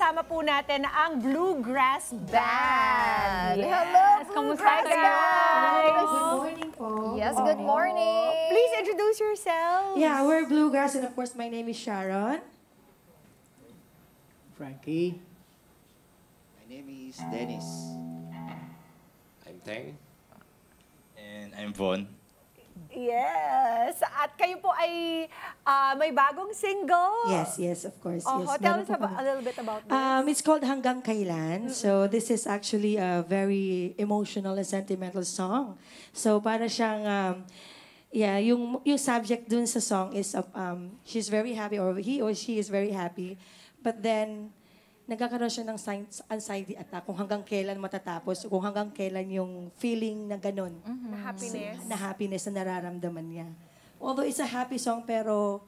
kasama po natin ang Bluegrass Band. Yes. Hello, Kamusta Bluegrass kayo? Band? Good morning po. Yes, good morning. Please introduce yourselves. Yeah, we're Bluegrass, and of course, my name is Sharon. Frankie. My name is Dennis. I'm Teng. And I'm Von. Yes. At kayo po ay may bagong single. Yes, of course. Oh, yes, tell meron us po a little bit about this. It's called Hanggang Kailan. So this is actually a very emotional and sentimental song. So para siyang, yung subject dun sa song is she's very happy, or he or she is very happy. But then, nagkakaroon siya ng anxiety attack kung hanggang kailan matatapos, kung hanggang kailan yung feeling na ganun. Happiness. Na happiness na nararamdaman niya. Although it's a happy song, pero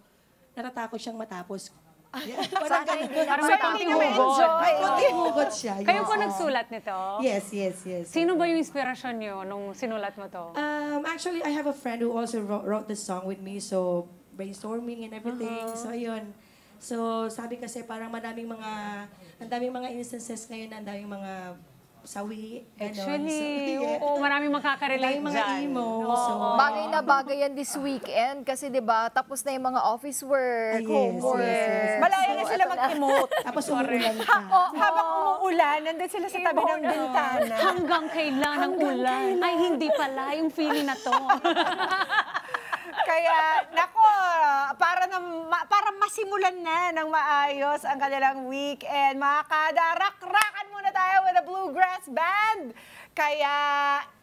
natatakot siyang matapos. Parang Sana hindi So, na hindi na ma-enjoy. hugot siya. Kayo Yes. po nagsulat nito? Yes. Sino ba yung inspirasyon niyo nung sinulat mo to? Actually, I have a friend who also wrote the song with me, so brainstorming and everything. So, yun. So, sabi kasi parang ang daming mga instances ngayon, ang daming mga sawi. Actually, so, oo, maraming makakarelate daming mga dyan. emo. Oo. So, Bagay na bagay yan this weekend kasi 'di ba tapos na yung mga office work, Yes, homework. yes. Malaya na sila eto na. mag-emote. tapos umuulan pa. Habang umuulan, nandun sila sa tabi ng bintana. Hanggang kailan ang ulan? Ay, hindi pala yung feeling na to. Kaya, nako, para masimulan na ng maayos ang kanilang weekend. Mga kada-rak-rakan muna tayo with the Bluegrass Band. Kaya,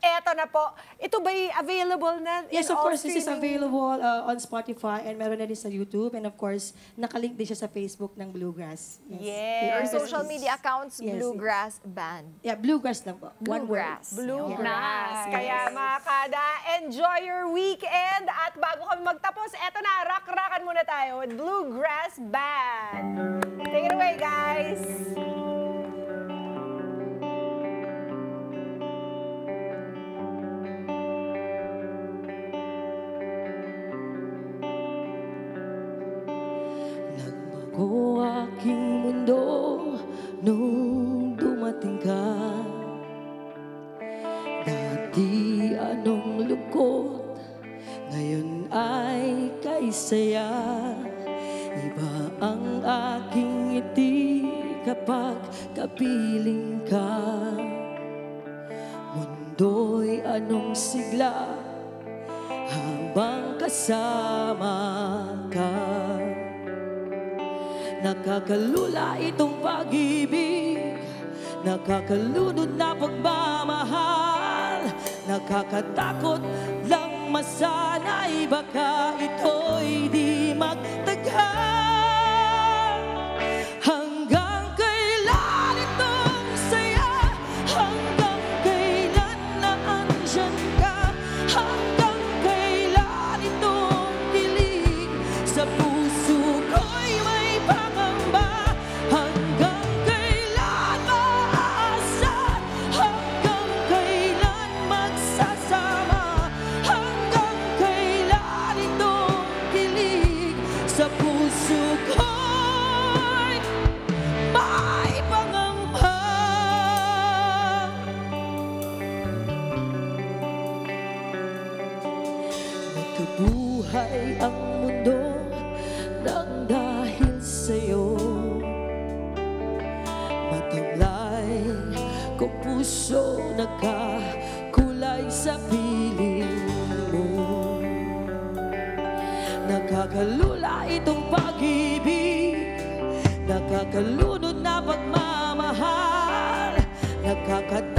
eto na po. Ito ba'y available na in Yes, of all course, this is streaming? available on Spotify and meron na din sa YouTube. And of course, nakalink din siya sa Facebook ng Bluegrass. Your Yes. social media accounts, Yes, Bluegrass Band. Yeah, Bluegrass lang po. One word. Bluegrass. Bluegrass. Nice. Kaya mga kada, enjoy your weekend. At bago kami magtapos, eto na, rak-rakan muna tayo with Bluegrass Band. Take it away, guys. Nagbago aking mundo nung dumating ka. Dati anong lungkot, ngayon ay kaisaya. Iba ang aking ngiti kapag kapiling ka. Mundo'y anong sigla habang kasama ka. Nakakalula itong pag-ibig, nakakalunod na pagmamahal, nakakatakot lang masana'y baka ito'y di magtagal. Hanggang kailan itong saya, hanggang kailan na andyan ka, hanggang kailan itong kilig sa puso ko'y may pangamba, hanggang kailan maaasa, hanggang kailan magsasama, hanggang kailan itong kilig sa puso ko'y may pangamba. Nagkabuhay ang mundo nang dahil sa'yo. Matamlay kong puso nagkakulay sa piling mo. Nakakalula itong pag-ibig, nakakalunod na pagmamahal, nakakatawa